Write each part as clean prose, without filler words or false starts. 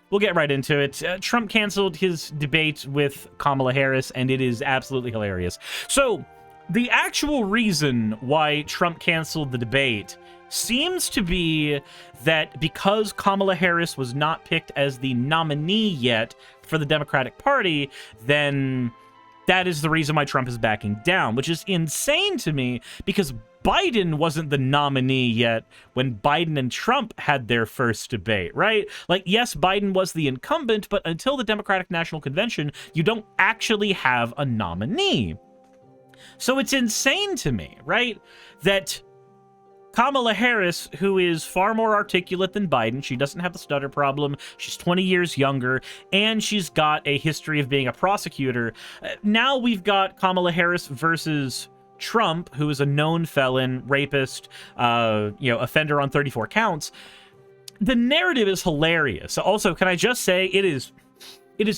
we'll get right into it. Trump canceled his debate with Kamala Harris, and it is absolutely hilarious. So, the actual reason why Trump canceled the debate seems to be that because Kamala Harris was not picked as the nominee yet for the Democratic Party, then that is the reason why Trump is backing down, which is insane to me because Biden wasn't the nominee yet when Biden and Trump had their first debate, right? Like, yes, Biden was the incumbent, but until the Democratic National Convention, you don't actually have a nominee. So it's insane to me, right, that Kamala Harris, who is far more articulate than Biden, she doesn't have the stutter problem, she's 20 years younger, and she's got a history of being a prosecutor. Now we've got Kamala Harris versus Trump, who is a known felon, rapist, offender on 34 counts. The narrative is hilarious. Also, can I just say, it is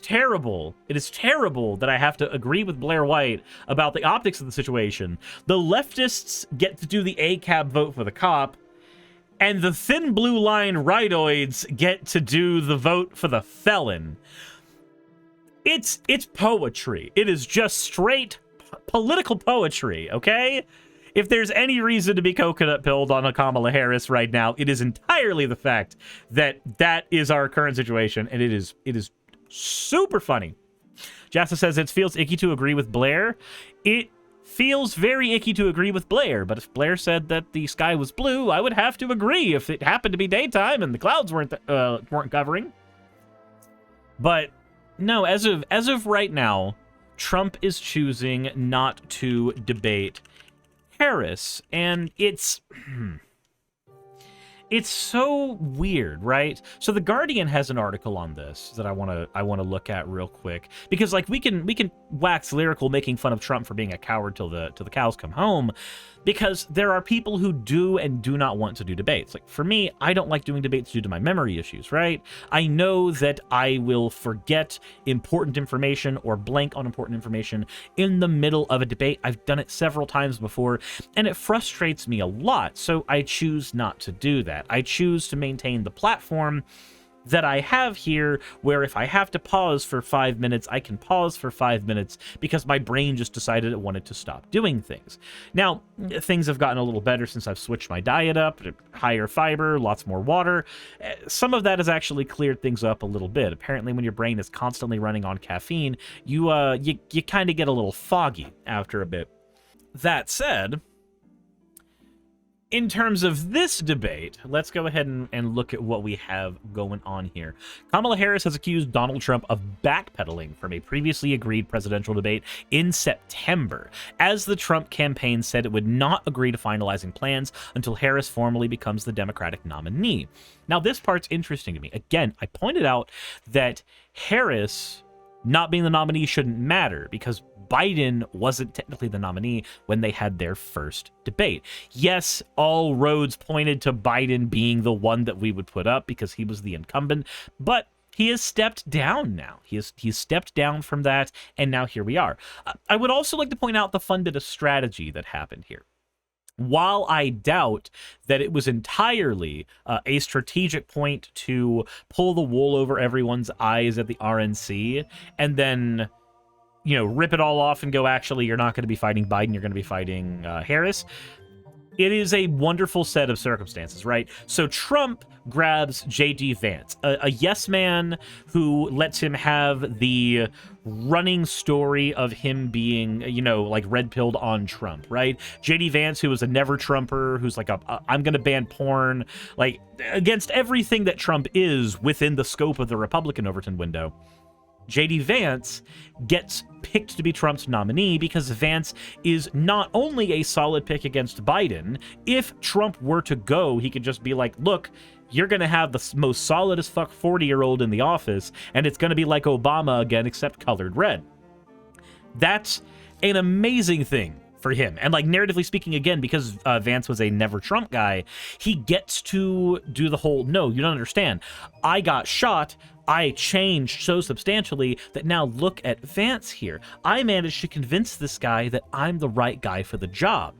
terrible. It is terrible that I have to agree with Blair White about the optics of the situation. The leftists get to do the ACAB vote for the cop, and the thin blue line rightoids get to do the vote for the felon. It's poetry. It is just straight political poetry, okay? If there's any reason to be coconut pilled on a Kamala Harris right now, it is entirely the fact that that is our current situation, and it is super funny. Jassa says it feels icky to agree with Blair. It feels very icky to agree with Blair, but if Blair said that the sky was blue, I would have to agree if it happened to be daytime and the clouds weren't covering. But no, as of right now, Trump is choosing not to debate Harris, and it's so weird, right? So The Guardian has an article on this that I want to look at real quick, because like we can wax lyrical making fun of Trump for being a coward till the cows come home, because there are people who do and do not want to do debates. Like for me, I don't like doing debates due to my memory issues, right? I know that I will forget important information or blank on important information in the middle of a debate. I've done it several times before, and it frustrates me a lot, so I choose not to do that. I choose to maintain the platform that I have here, where if I have to pause for 5 minutes, I can pause for 5 minutes because my brain just decided it wanted to stop doing things. Now, things have gotten a little better since I've switched my diet up, higher fiber, lots more water. Some of that has actually cleared things up a little bit. Apparently, when your brain is constantly running on caffeine, you kind of get a little foggy after a bit. That said, in terms of this debate, let's go ahead and look at what we have going on here. Kamala Harris has accused Donald Trump of backpedaling from a previously agreed presidential debate in September, as the Trump campaign said it would not agree to finalizing plans until Harris formally becomes the Democratic nominee. Now, this part's interesting to me. Again, I pointed out that Harris not being the nominee shouldn't matter because Biden wasn't technically the nominee when they had their first debate. Yes, all roads pointed to Biden being the one that we would put up because he was the incumbent, but he has stepped down now. He's stepped down from that, and now here we are. I would also like to point out the fun bit of strategy that happened here. While I doubt that it was entirely a strategic point to pull the wool over everyone's eyes at the RNC and then, rip it all off and go, actually, you're not going to be fighting Biden, you're going to be fighting Harris. It is a wonderful set of circumstances, right? So Trump grabs J.D. Vance, a yes man who lets him have the running story of him being, red-pilled on Trump, right? J.D. Vance, who was a never-Trumper, who's like, I'm going to ban porn, like, against everything that Trump is within the scope of the Republican Overton window. J.D. Vance gets picked to be Trump's nominee because Vance is not only a solid pick against Biden. If Trump were to go, he could just be like, look, you're going to have the most solid as fuck 40-year-old in the office, and it's going to be like Obama again, except colored red. That's an amazing thing for him. And narratively speaking, again, because Vance was a never Trump guy, he gets to do the whole, no, you don't understand. I got shot. I changed so substantially that now look at Vance here. I managed to convince this guy that I'm the right guy for the job.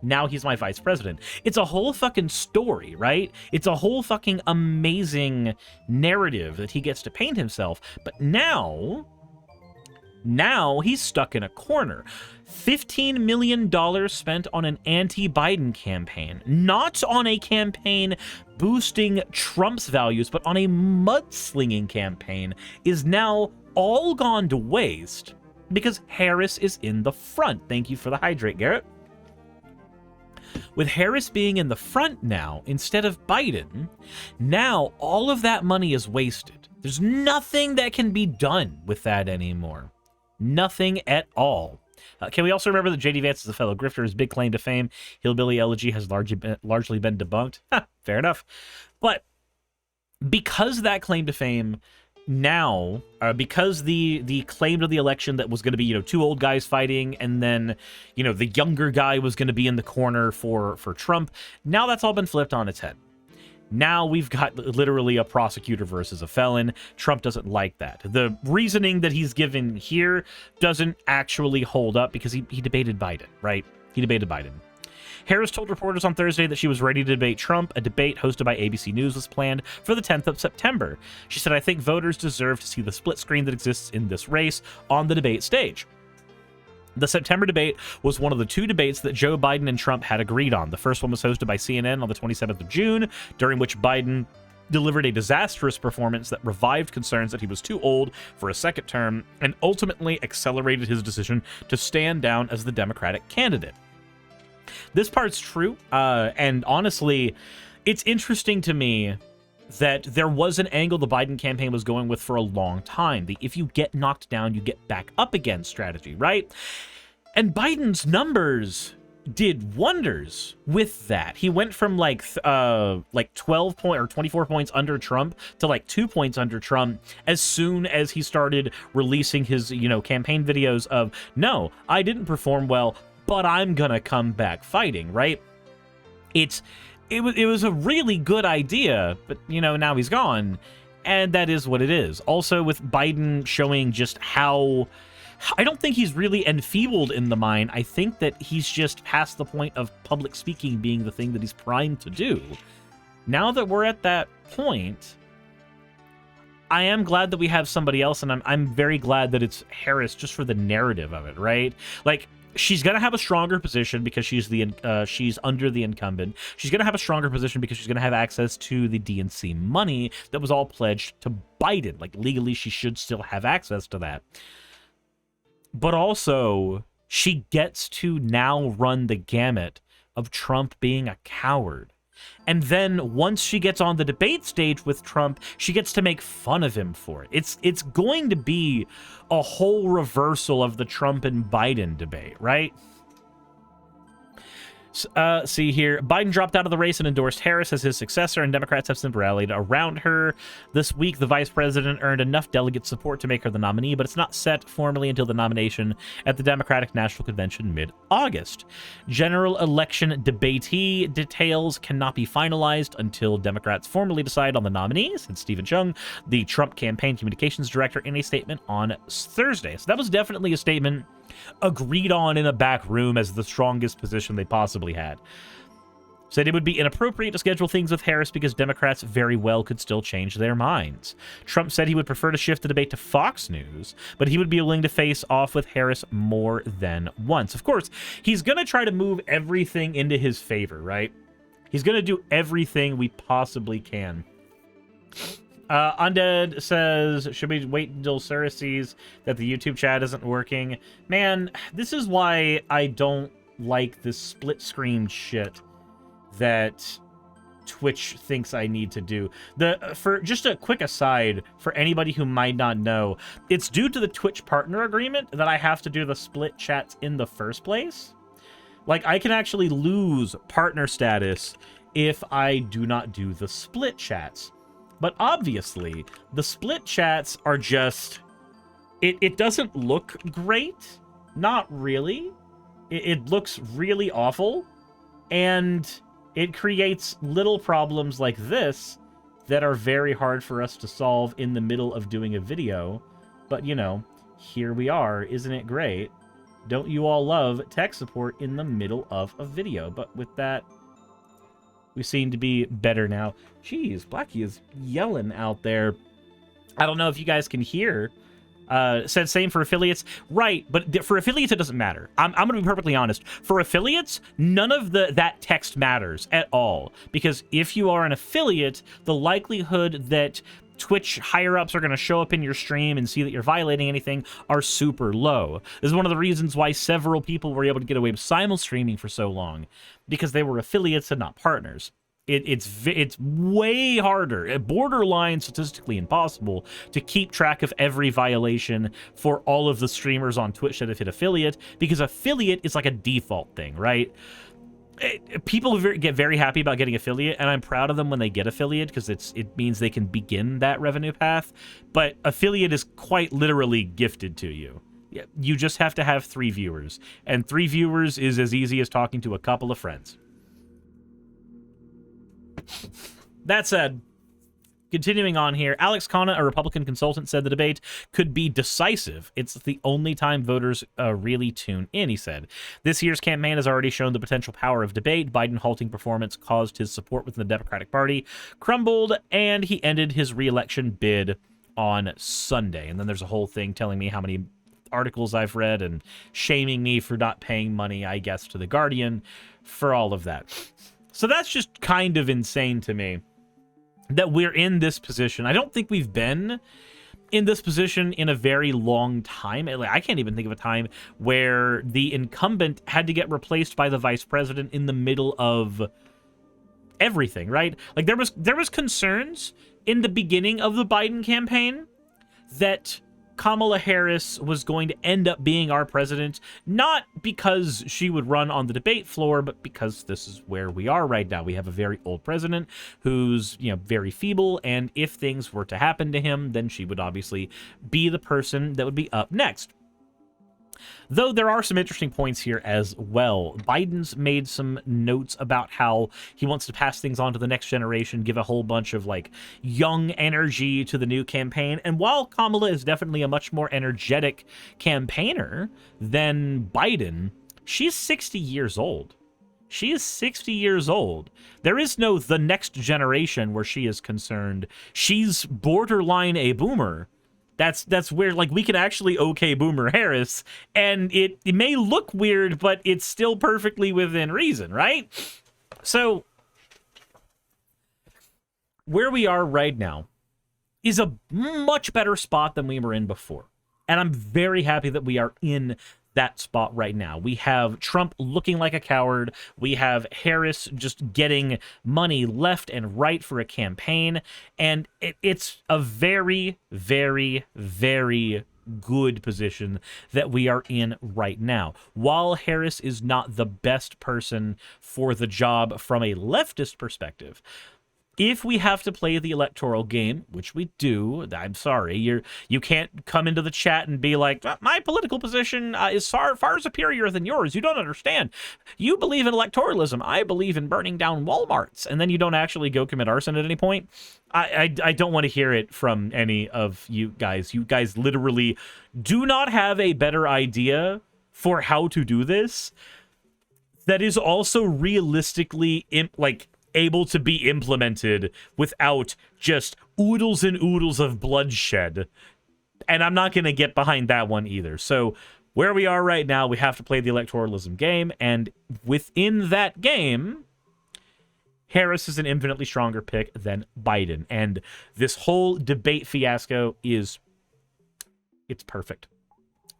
Now he's my vice president. It's a whole fucking story, right? It's a whole fucking amazing narrative that he gets to paint himself. But now he's stuck in a corner. $15 million spent on an anti-Biden campaign. Not on a campaign boosting Trump's values, but on a mudslinging campaign is now all gone to waste because Harris is in the front. Thank you for the hydrate, Garrett. With Harris being in the front now, instead of Biden, now all of that money is wasted. There's nothing that can be done with that anymore. Nothing at all. Can we also remember that J.D. Vance is a fellow grifter? His big claim to fame, hillbilly elegy, has largely been debunked. Fair enough. But because that claim to fame now, because the claim to the election that was going to be, two old guys fighting, and then, the younger guy was going to be in the corner for Trump, now that's all been flipped on its head. Now we've got literally a prosecutor versus a felon. Trump doesn't like that. The reasoning that he's given here doesn't actually hold up because he debated Biden, right? He debated Biden. Harris told reporters on Thursday that she was ready to debate Trump. A debate hosted by ABC News was planned for the 10th of September. She said, "I think voters deserve to see the split screen that exists in this race on the debate stage." The September debate was one of the two debates that Joe Biden and Trump had agreed on. The first one was hosted by CNN on the 27th of June, during which Biden delivered a disastrous performance that revived concerns that he was too old for a second term and ultimately accelerated his decision to stand down as the Democratic candidate. This part's true, and honestly, it's interesting to me that there was an angle the Biden campaign was going with for a long time. The if you get knocked down, you get back up again strategy, right? And Biden's numbers did wonders with that. He went from like 12 point or 24 points under Trump to like 2 points under Trump as soon as he started releasing his, campaign videos of, no, I didn't perform well, but I'm gonna come back fighting, right? It was a really good idea, but, now he's gone, and that is what it is. Also, with Biden showing just how... I don't think he's really enfeebled in the mind. I think that he's just past the point of public speaking being the thing that he's primed to do. Now that we're at that point, I am glad that we have somebody else, and I'm very glad that it's Harris just for the narrative of it, right? Like, she's going to have a stronger position because she's under the incumbent. She's going to have a stronger position because she's going to have access to the DNC money that was all pledged to Biden. Like, legally, she should still have access to that. But also, she gets to now run the gamut of Trump being a coward. And then once she gets on the debate stage with Trump, she gets to make fun of him for it. It's going to be a whole reversal of the Trump and Biden debate, right? See here. Biden dropped out of the race and endorsed Harris as his successor, and Democrats have since rallied around her. This week, the vice president earned enough delegate support to make her the nominee, but it's not set formally until the nomination at the Democratic National Convention mid-August. General election debatee details cannot be finalized until Democrats formally decide on the nominee, said Stephen Chung, the Trump campaign communications director, in a statement on Thursday. So that was definitely a statement agreed on in a back room as the strongest position they possibly had. Said it would be inappropriate to schedule things with Harris because Democrats very well could still change their minds. Trump said he would prefer to shift the debate to Fox News, but he would be willing to face off with Harris more than once. Of course, he's going to try to move everything into his favor, right? He's going to do everything we possibly can. Undead says, should we wait until Suris sees that the YouTube chat isn't working? Man, this is why I don't like this split screen shit that Twitch thinks I need to do. For just a quick aside, for anybody who might not know, it's due to the Twitch partner agreement that I have to do the split chats in the first place. Like, I can actually lose partner status if I do not do the split chats. But obviously, the split chats are just... It doesn't look great. Not really. It looks really awful. And it creates little problems like this that are very hard for us to solve in the middle of doing a video. But, here we are. Isn't it great? Don't you all love tech support in the middle of a video? But with that, we seem to be better now. Jeez, Blackie is yelling out there. I don't know if you guys can hear. Said same for affiliates. Right, but for affiliates, it doesn't matter. I'm going to be perfectly honest. For affiliates, none of that text matters at all. Because if you are an affiliate, the likelihood that Twitch higher-ups are going to show up in your stream and see that you're violating anything are super low. This is one of the reasons why several people were able to get away with simul-streaming for so long, because they were affiliates and not partners. It's way harder, borderline statistically impossible, to keep track of every violation for all of the streamers on Twitch that have hit affiliate, because affiliate is like a default thing, right? People get very happy about getting affiliate, and I'm proud of them when they get affiliate, because it means they can begin that revenue path. But affiliate is quite literally gifted to you. You just have to have 3 viewers, and 3 viewers is as easy as talking to a couple of friends. That said, continuing on here, Alex Khanna, a Republican consultant, said the debate could be decisive. It's the only time voters really tune in, he said. This year's campaign has already shown the potential power of debate. Biden halting performance caused his support within the Democratic Party crumbled, and he ended his re-election bid on Sunday. And then there's a whole thing telling me how many articles I've read and shaming me for not paying money, I guess, to The Guardian for all of that. So that's just kind of insane to me that we're in this position. I don't think we've been in this position in a very long time. I can't even think of a time where the incumbent had to get replaced by the vice president in the middle of everything, right? Like there was concerns in the beginning of the Biden campaign that Kamala Harris was going to end up being our president, not because she would run on the debate floor, but because this is where we are right now. We have a very old president who's, very feeble, and if things were to happen to him, then she would obviously be the person that would be up next. Though there are some interesting points here as well. Biden's made some notes about how he wants to pass things on to the next generation, give a whole bunch of young energy to the new campaign. And while Kamala is definitely a much more energetic campaigner than Biden, she's 60 years old. She is 60 years old. There is no the next generation where she is concerned. She's borderline a boomer. That's where we can actually okay Boomer Harris, and it may look weird, but it's still perfectly within reason, right? So where we are right now is a much better spot than we were in before. And I'm very happy that we are in that spot right now. We have Trump looking like a coward. We have Harris just getting money left and right for a campaign. And it's a very, very, very good position that we are in right now. While Harris is not the best person for the job from a leftist perspective, if we have to play the electoral game, which we do, I'm sorry, you can't come into the chat and be like, my political position is far superior than yours. You don't understand. You believe in electoralism. I believe in burning down Walmarts. And then you don't actually go commit arson at any point. I don't want to hear it from any of you guys. You guys literally do not have a better idea for how to do this that is also realistically able to be implemented without just oodles and oodles of bloodshed. And I'm not going to get behind that one either. So where we are right now, we have to play the electoralism game. And within that game, Harris is an infinitely stronger pick than Biden. And this whole debate fiasco it's perfect.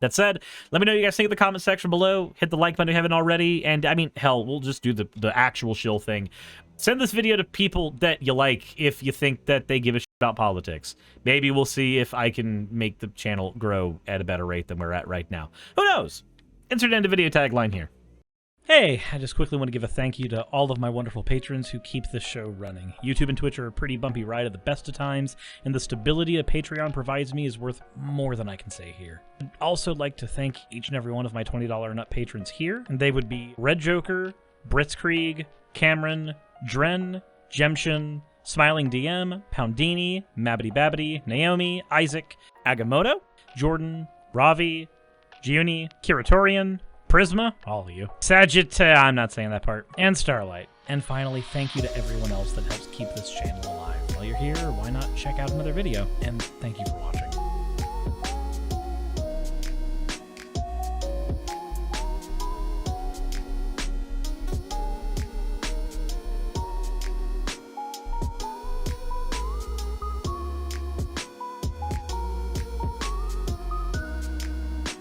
That said, let me know what you guys think in the comment section below. Hit the like button if you haven't already. And I mean, hell, we'll just do the actual shill thing. Send this video to people that you like if you think that they give a shit about politics. Maybe we'll see if I can make the channel grow at a better rate than we're at right now. Who knows? Insert end of video tagline here. Hey, I just quickly want to give a thank you to all of my wonderful patrons who keep this show running. YouTube and Twitch are a pretty bumpy ride at the best of times, and the stability a Patreon provides me is worth more than I can say here. I'd also like to thank each and every one of my $20 and up patrons here, and they would be Red Joker, Britzkrieg, Cameron, Dren, Jemshin, Smiling DM, Poundini, Mabbity Babbity, Naomi, Isaac, Agamotto, Jordan, Ravi, Giuni, Kiratorian, Prisma, all of you, I'm not saying that part, and Starlight. And finally, thank you to everyone else that helps keep this channel alive. While you're here, why not check out another video? And thank you for watching.